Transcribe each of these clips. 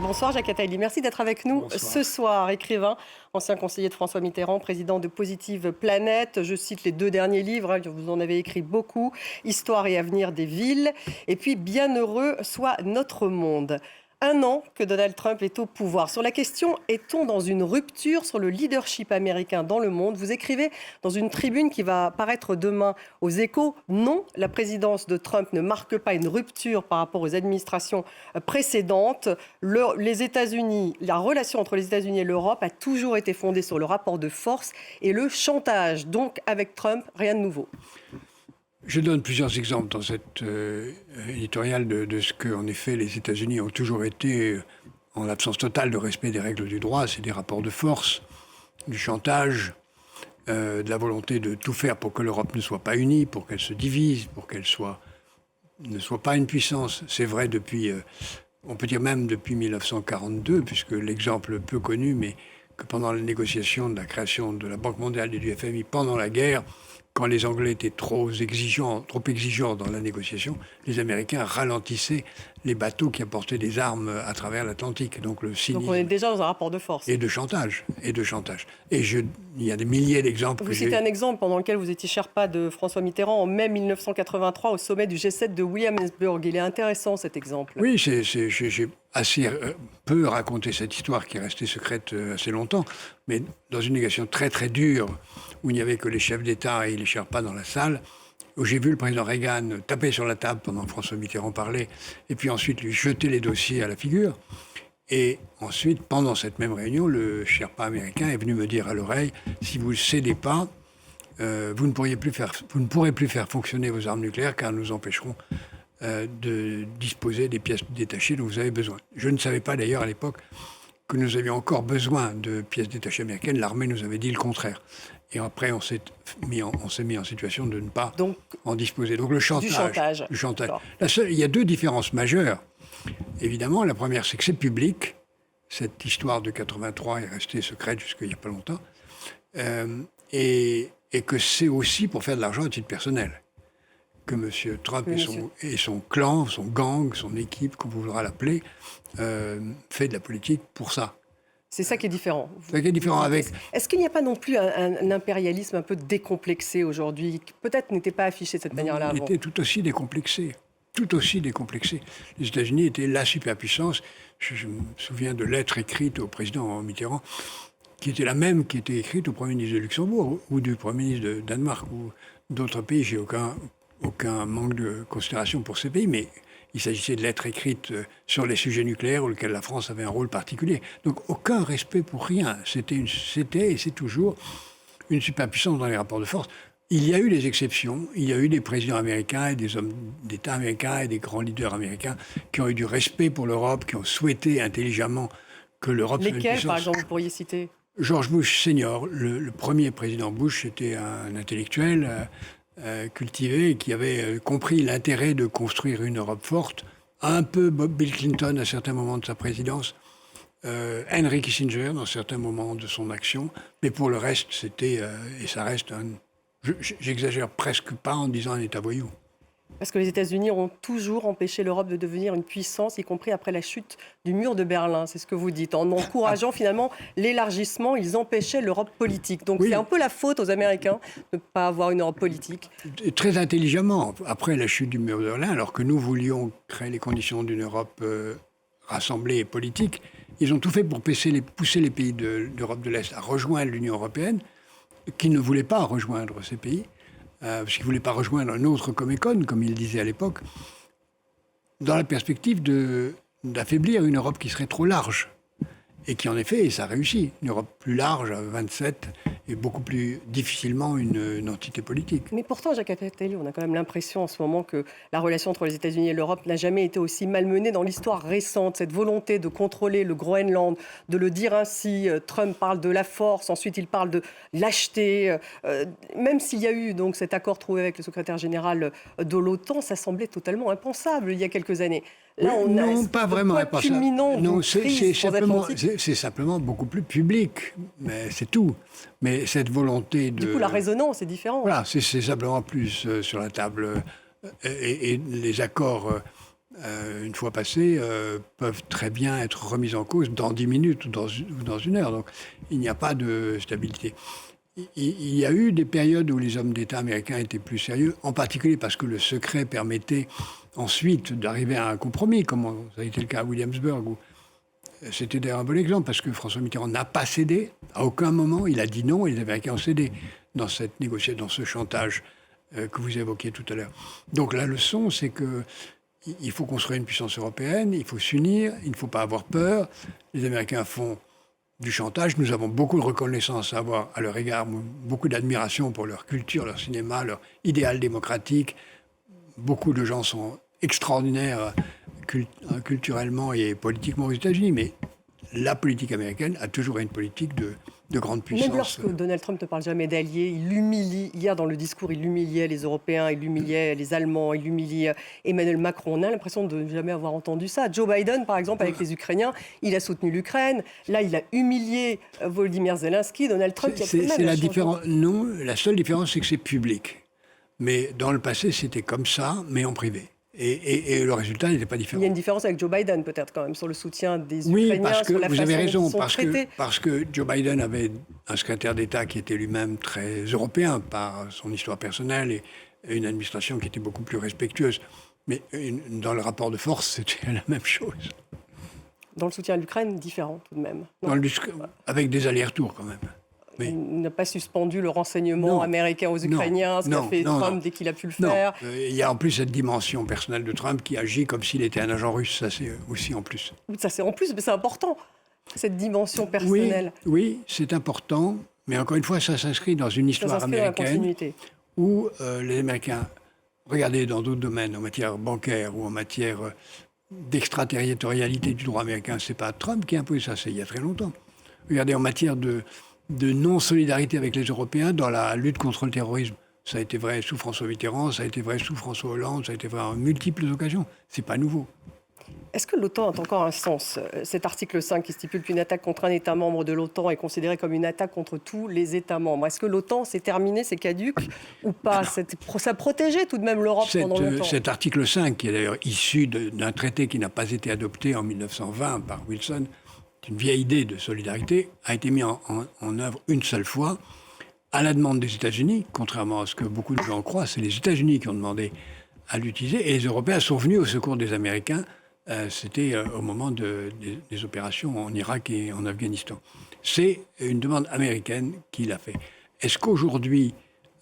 Bonsoir Jacques Attali, merci d'être avec nous ce soir. Écrivain, ancien conseiller de François Mitterrand, président de Positive Planète. Je cite les 2 derniers livres, vous en avez écrit beaucoup, Histoire et avenir des villes, et puis Bienheureux soit notre monde. 1 an que Donald Trump est au pouvoir. Sur la question, est-on dans une rupture sur le leadership américain dans le monde? Vous écrivez dans une tribune qui va paraître demain aux Échos, non, la présidence de Trump ne marque pas une rupture par rapport aux administrations précédentes. Les États-Unis, la relation entre les États-Unis et l'Europe a toujours été fondée sur le rapport de force et le chantage. Donc, avec Trump, rien de nouveau. Je donne plusieurs exemples dans cette éditoriale de ce qu'en effet les États-Unis ont toujours été, en l'absence totale de respect des règles du droit. C'est des rapports de force, du chantage, de la volonté de tout faire pour que l'Europe ne soit pas unie, pour qu'elle se divise, pour qu'elle ne soit pas une puissance. C'est vrai depuis, on peut dire même depuis 1942, puisque l'exemple peu connu, mais que pendant les négociations de la création de la Banque mondiale et du FMI pendant la guerre, quand les Anglais étaient trop exigeants dans la négociation, les Américains ralentissaient les bateaux qui apportaient des armes à travers l'Atlantique. Donc le cynisme. Donc on est déjà dans un rapport de force. Et de chantage. Et il y a des milliers d'exemples. Vous citez un exemple pendant lequel vous étiez Sherpa de François Mitterrand en mai 1983 au sommet du G7 de Williamsburg. Il est intéressant cet exemple. Oui, j'ai assez peu raconté cette histoire qui est restée secrète assez longtemps, mais dans une négociation très très dure où il n'y avait que les chefs d'État et les Sherpas dans la salle, où j'ai vu le président Reagan taper sur la table pendant que François Mitterrand parlait, et puis ensuite lui jeter les dossiers à la figure. Et ensuite, pendant cette même réunion, le Sherpa américain est venu me dire à l'oreille, si vous ne cédez pas, vous ne pourrez plus faire fonctionner vos armes nucléaires car nous empêcherons de disposer des pièces détachées dont vous avez besoin. Je ne savais pas d'ailleurs à l'époque que nous avions encore besoin de pièces détachées américaines. L'armée nous avait dit le contraire. Et après, on s'est mis en situation de ne pas en disposer. Donc le chantage. Il y a 2 différences majeures. Évidemment, la première, c'est que c'est public. Cette histoire de 83 est restée secrète jusqu'il n'y a pas longtemps. Et que c'est aussi pour faire de l'argent à titre personnel. Que M. Trump et son clan, son gang, son équipe, comme vous voudra l'appeler, fait de la politique pour ça. C'est ça qui est différent. Avec... Est-ce qu'il n'y a pas non plus un impérialisme un peu décomplexé aujourd'hui, qui peut-être n'était pas affiché de cette manière-là avant? Il était tout aussi décomplexé. Les États-Unis étaient la superpuissance. Je me souviens de lettres écrites au président Mitterrand, qui était la même qui était écrite au Premier ministre de Luxembourg ou du Premier ministre de Danemark ou d'autres pays. J'ai aucun manque de considération pour ces pays, mais il s'agissait de lettres écrites sur les sujets nucléaires auxquels la France avait un rôle particulier. Donc aucun respect pour rien. C'était et c'est toujours une superpuissance dans les rapports de force. Il y a eu des exceptions. Il y a eu des présidents américains et des hommes d'État américains et des grands leaders américains qui ont eu du respect pour l'Europe, qui ont souhaité intelligemment que l'Europe soit une puissance. Lesquels, par exemple, vous pourriez citer? George Bush senior, le premier président Bush, était un intellectuel cultivé, qui avait compris l'intérêt de construire une Europe forte. Un peu Bill Clinton à certains moments de sa présidence, Henry Kissinger dans certains moments de son action. Mais pour le reste, c'était, et ça reste j'exagère presque pas en disant un État voyou. Parce que les États-Unis ont toujours empêché l'Europe de devenir une puissance, y compris après la chute du mur de Berlin. C'est ce que vous dites. En encourageant finalement l'élargissement, ils empêchaient l'Europe politique. Donc c'est un peu la faute aux Américains de ne pas avoir une Europe politique. Très intelligemment, après la chute du mur de Berlin, alors que nous voulions créer les conditions d'une Europe rassemblée et politique, ils ont tout fait pour pousser les pays d'Europe de l'Est à rejoindre l'Union européenne, qui ne voulaient pas rejoindre ces pays. Parce qu'il ne voulait pas rejoindre un autre Comecon, comme il disait à l'époque, dans la perspective d'affaiblir une Europe qui serait trop large. Et qui, en effet, et ça réussit, une Europe plus large, à 27, et beaucoup plus difficilement une entité politique. Mais pourtant, Jacques Attali, on a quand même l'impression en ce moment que la relation entre les États-Unis et l'Europe n'a jamais été aussi malmenée dans l'histoire récente. Cette volonté de contrôler le Groenland, de le dire ainsi, Trump parle de la force, ensuite il parle de lâcheté. Même s'il y a eu donc cet accord trouvé avec le secrétaire général de l'OTAN, ça semblait totalement impensable il y a quelques années. Là, non, pas vraiment impensable. Non, c'est simplement beaucoup plus public, mais c'est tout. Mais cette volonté de... Du coup, la résonance est différente. Voilà, c'est simplement plus sur la table. Et les accords une fois passées, peuvent très bien être remises en cause dans 10 minutes ou dans une heure. Donc, il n'y a pas de stabilité. Il y a eu des périodes où les hommes d'État américains étaient plus sérieux, en particulier parce que le secret permettait ensuite d'arriver à un compromis, comme ça a été le cas à Williamsburg, où c'était d'ailleurs un bon exemple, parce que François Mitterrand n'a pas cédé. À aucun moment, il a dit non, et les Américains ont cédé dans cette négociation, dans ce chantage que vous évoquiez tout à l'heure. Donc la leçon, c'est qu'il faut construire une puissance européenne, il faut s'unir, il ne faut pas avoir peur. Les Américains font du chantage. Nous avons beaucoup de reconnaissance à avoir à leur égard, beaucoup d'admiration pour leur culture, leur cinéma, leur idéal démocratique. Beaucoup de gens sont extraordinaires culturellement et politiquement aux États-Unis, mais la politique américaine a toujours une politique de grande puissance. Même lorsque Donald Trump ne parle jamais d'alliés, il humilie, hier dans le discours, il humiliait les Européens, il humiliait les Allemands, il humilie Emmanuel Macron. On a l'impression de ne jamais avoir entendu ça. Joe Biden, par exemple, avec les Ukrainiens, il a soutenu l'Ukraine. Là, il a humilié Volodymyr Zelensky, Donald Trump. C'est la différence. Non, la seule différence, c'est que c'est public. Mais dans le passé, c'était comme ça, mais en privé. Et le résultat n'était pas différent. Il y a une différence avec Joe Biden, peut-être, quand même, sur le soutien des Ukrainiens. Oui, parce que sur la vous façon avez raison, dont ils sont parce que Joe Biden avait un secrétaire d'État qui était lui-même très européen par son histoire personnelle et une administration qui était beaucoup plus respectueuse. Mais dans le rapport de force, c'était la même chose. Dans le soutien à l'Ukraine, différent tout de même. Avec des allers-retours quand même. Oui. Il n'a pas suspendu le renseignement américain aux Ukrainiens, ce qu'a fait Trump dès qu'il a pu le faire. Il y a en plus cette dimension personnelle de Trump qui agit comme s'il était un agent russe. Ça, c'est aussi en plus. Ça, c'est en plus, mais c'est important, cette dimension personnelle. Oui, c'est important. Mais encore une fois, ça s'inscrit dans une histoire américaine où les Américains, regardez dans d'autres domaines, en matière bancaire ou en matière d'extraterritorialité du droit américain, c'est pas Trump qui a imposé ça, c'est il y a très longtemps. Regardez en matière de non-solidarité avec les Européens dans la lutte contre le terrorisme. Ça a été vrai sous François Mitterrand, ça a été vrai sous François Hollande, ça a été vrai en multiples occasions. C'est pas nouveau. Est-ce que l'OTAN a encore un sens ? Cet article 5 qui stipule qu'une attaque contre un État membre de l'OTAN est considérée comme une attaque contre tous les États membres. Est-ce que l'OTAN, c'est terminé, c'est caduque ou pas ? Ça protégeait tout de même l'Europe pendant longtemps. Cet article 5, qui est d'ailleurs issu d'un traité qui n'a pas été adopté en 1920 par Wilson, une vieille idée de solidarité, a été mis en œuvre une seule fois, à la demande des États-Unis, contrairement à ce que beaucoup de gens croient. C'est les États-Unis qui ont demandé à l'utiliser, et les Européens sont venus au secours des Américains. C'était au moment des opérations en Irak et en Afghanistan. C'est une demande américaine qui l'a fait. Est-ce qu'aujourd'hui,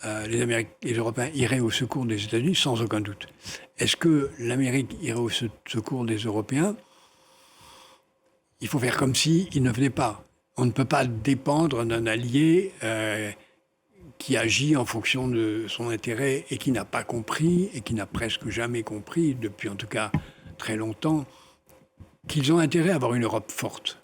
les Européens iraient au secours des États-Unis ? Sans aucun doute. Est-ce que l'Amérique irait au secours des Européens ? Il faut faire comme s'il ne venait pas. On ne peut pas dépendre d'un allié qui agit en fonction de son intérêt et qui n'a pas compris, et qui n'a presque jamais compris, depuis en tout cas très longtemps, qu'ils ont intérêt à avoir une Europe forte.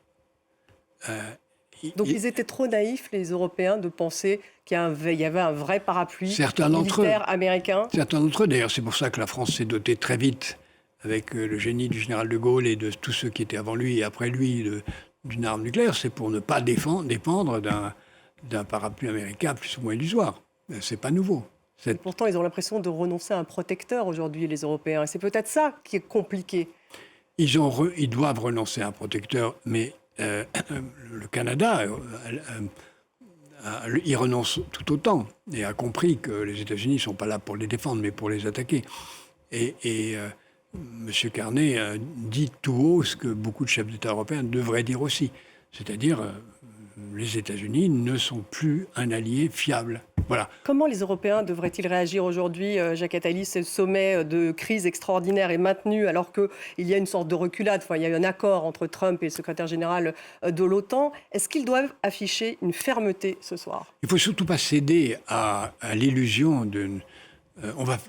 Donc ils étaient trop naïfs, les Européens, de penser qu'il y avait un vrai parapluie militaire américain. Certains d'entre eux, d'ailleurs, c'est pour ça que la France s'est dotée très vite, avec le génie du général de Gaulle et de tous ceux qui étaient avant lui et après lui, d'une arme nucléaire, c'est pour ne pas dépendre d'un parapluie américain plus ou moins illusoire. C'est pas nouveau. Et pourtant, ils ont l'impression de renoncer à un protecteur aujourd'hui, les Européens. Et c'est peut-être ça qui est compliqué. Ils doivent renoncer à un protecteur, mais le Canada y renonce tout autant et a compris que les États-Unis ne sont pas là pour les défendre, mais pour les attaquer. Et M. Carney dit tout haut ce que beaucoup de chefs d'État européens devraient dire aussi. C'est-à-dire, les États-Unis ne sont plus un allié fiable. Voilà. Comment les Européens devraient-ils réagir aujourd'hui, Jacques Attali ? Ce sommet de crise extraordinaire est maintenu alors qu'il y a une sorte de reculade. Enfin, il y a eu un accord entre Trump et le secrétaire général de l'OTAN. Est-ce qu'ils doivent afficher une fermeté ce soir ? Il ne faut surtout pas céder à l'illusion d'une...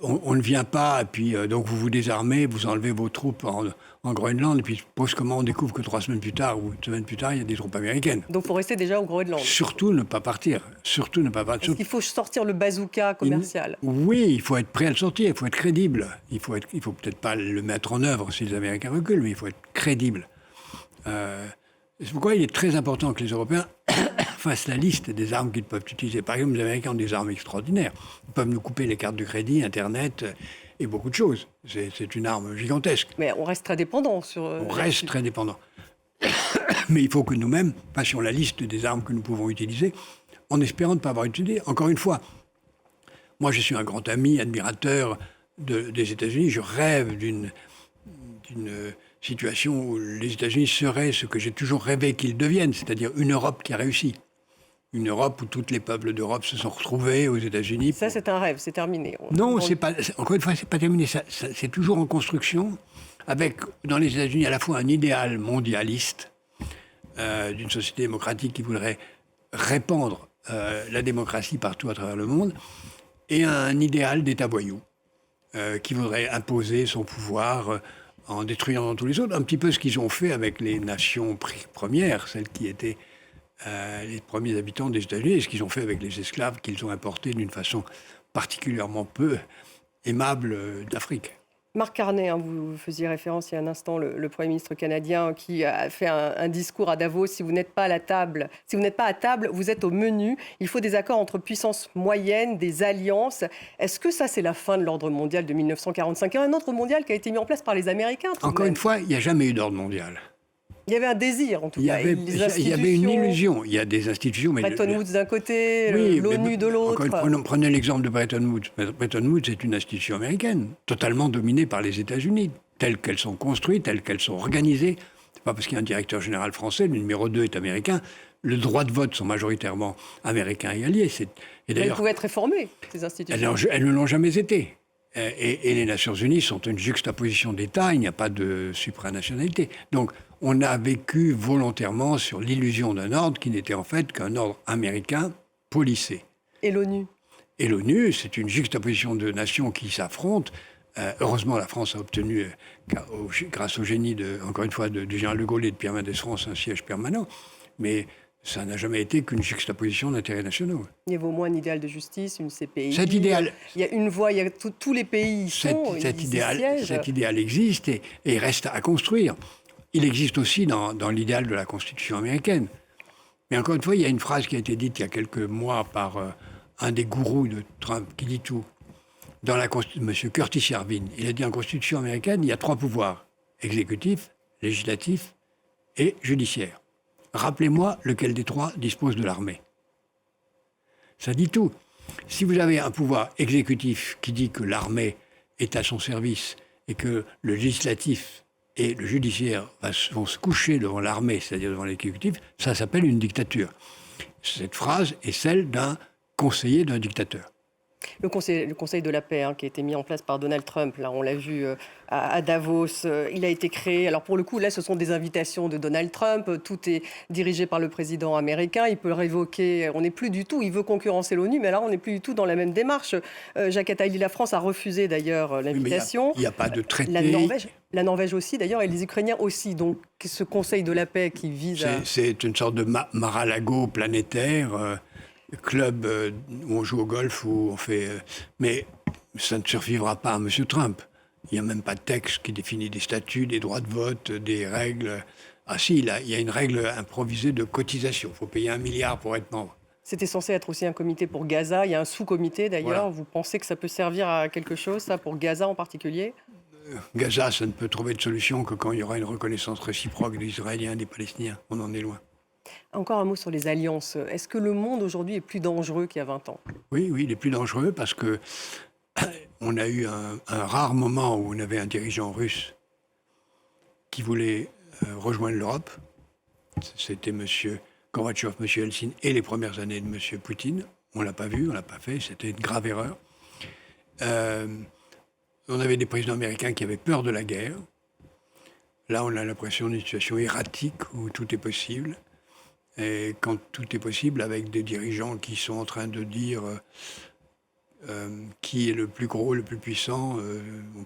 on ne vient pas, et puis donc vous vous désarmez, vous enlevez vos troupes en Groenland, et puis brusquement on découvre que 3 semaines plus tard, ou une semaine plus tard, il y a des troupes américaines. Donc il faut rester déjà au Groenland. Surtout ne pas partir. Surtout ne pas partir. Est-ce qu'il faut sortir le bazooka commercial ? Oui, il faut être prêt à le sortir, il faut être crédible. Il faut peut-être pas le mettre en œuvre si les Américains reculent, mais il faut être crédible. C'est pourquoi il est très important que les Européens fassent la liste des armes qu'ils peuvent utiliser. Par exemple, les Américains ont des armes extraordinaires. Ils peuvent nous couper les cartes de crédit, Internet, et beaucoup de choses. C'est une arme gigantesque. Mais on reste très dépendant sur... On reste très dépendant. Mais il faut que nous-mêmes fassions la liste des armes que nous pouvons utiliser, en espérant ne pas avoir utilisé. Encore une fois, moi je suis un grand ami, admirateur des États-Unis. Je rêve d'une situation où les États-Unis seraient ce que j'ai toujours rêvé qu'ils deviennent, c'est-à-dire une Europe qui a réussi. Une Europe où tous les peuples d'Europe se sont retrouvés aux États-Unis. Ça, c'est un rêve, c'est terminé. Non, encore une fois, c'est pas terminé. C'est toujours en construction, avec dans les États-Unis à la fois un idéal mondialiste d'une société démocratique qui voudrait répandre la démocratie partout à travers le monde, et un idéal d'État voyou qui voudrait imposer son pouvoir en détruisant dans tous les autres, un petit peu ce qu'ils ont fait avec les nations premières, celles qui étaient les premiers habitants des États-Unis, et ce qu'ils ont fait avec les esclaves qu'ils ont importés d'une façon particulièrement peu aimable d'Afrique. Marc Carnet, vous faisiez référence il y a un instant, le Premier ministre canadien qui a fait un discours à Davos. Si vous n'êtes pas à table, vous êtes au menu. Il faut des accords entre puissances moyennes, des alliances. Est-ce que ça, c'est la fin de l'ordre mondial de 1945 ? Un ordre mondial qui a été mis en place par les Américains. Encore une fois, il n'y a jamais eu d'ordre mondial. Il y avait un désir, en tout cas. Il y avait une illusion. Il y a des institutions... mais Bretton Woods d'un côté, l'ONU de l'autre. Prenez l'exemple de Bretton Woods. Bretton Woods est une institution américaine, totalement dominée par les États-Unis, telles qu'elles sont construites, telles qu'elles sont organisées. Ce n'est pas parce qu'il y a un directeur général français, le numéro 2 est américain. Le droit de vote sont majoritairement américains et alliés. Elles pouvaient être réformées, ces institutions. Elles ne l'ont jamais été. Et les Nations Unies sont une juxtaposition d'États, il n'y a pas de supranationalité. Donc, on a vécu volontairement sur l'illusion d'un ordre qui n'était en fait qu'un ordre américain policé. Et l'ONU ? Et l'ONU, c'est une juxtaposition de nations qui s'affrontent. Heureusement, la France a obtenu, grâce au génie, encore une fois, du général de Gaulle et de Pierre Mendès France, un siège permanent. Mais ça n'a jamais été qu'une juxtaposition d'intérêts nationaux. Il y avait au moins un idéal de justice, une CPI. Cet idéal, il y a une voie, tous les pays y sont. Cet idéal existe et reste à construire. Il existe aussi dans l'idéal de la Constitution américaine. Mais encore une fois, il y a une phrase qui a été dite il y a quelques mois par un des gourous de Trump qui dit tout. Dans M. Curtis Yarvin, il a dit en Constitution américaine, il y a 3 pouvoirs. Exécutif, législatif et judiciaire. Rappelez-moi lequel des 3 dispose de l'armée. Ça dit tout. Si vous avez un pouvoir exécutif qui dit que l'armée est à son service et que le législatif et le judiciaire vont se coucher devant l'armée, c'est-à-dire devant l'exécutif, ça s'appelle une dictature. Cette phrase est celle d'un conseiller d'un dictateur. Le conseil de la paix qui a été mis en place par Donald Trump, là, on l'a vu à Davos, il a été créé. Alors pour le coup, là, ce sont des invitations de Donald Trump. Tout est dirigé par le président américain. Il peut le révoquer. On n'est plus du tout. Il veut concurrencer l'ONU, mais là, on n'est plus du tout dans la même démarche. Jacques Attali, la France a refusé d'ailleurs l'invitation. Il n'y a pas de traité. La Norvège aussi, d'ailleurs, et les Ukrainiens aussi. Donc ce conseil de la paix qui vise C'est une sorte de Mar-a-Lago planétaire. Club où on joue au golf, où on fait... mais ça ne survivra pas à M. Trump. Il n'y a même pas de texte qui définit des statuts, des droits de vote, des règles. Ah si, il y a une règle improvisée de cotisation. Il faut payer 1 milliard pour être membre. C'était censé être aussi un comité pour Gaza. Il y a un sous-comité d'ailleurs. Voilà. Vous pensez que ça peut servir à quelque chose, ça, pour Gaza en particulier ? Gaza, ça ne peut trouver de solution que quand il y aura une reconnaissance réciproque des Israéliens et des Palestiniens. On en est loin. Encore un mot sur les alliances. Est-ce que le monde aujourd'hui est plus dangereux qu'il y a 20 ans ? Oui, il est plus dangereux parce que on a eu un rare moment où on avait un dirigeant russe qui voulait rejoindre l'Europe. C'était M. Gorbatchev, M. Helsinki et les premières années de M. Poutine. On ne l'a pas vu, on ne l'a pas fait, c'était une grave erreur. On avait des présidents américains qui avaient peur de la guerre. Là, on a l'impression d'une situation erratique où tout est possible. Et quand tout est possible, avec des dirigeants qui sont en train de dire qui est le plus gros, le plus puissant,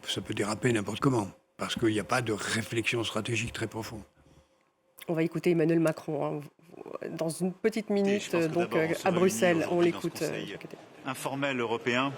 ça peut déraper n'importe comment, parce qu'il n'y a pas de réflexion stratégique très profonde. On va écouter Emmanuel Macron dans une petite minute, donc à Bruxelles. On l'écoute. Informel européen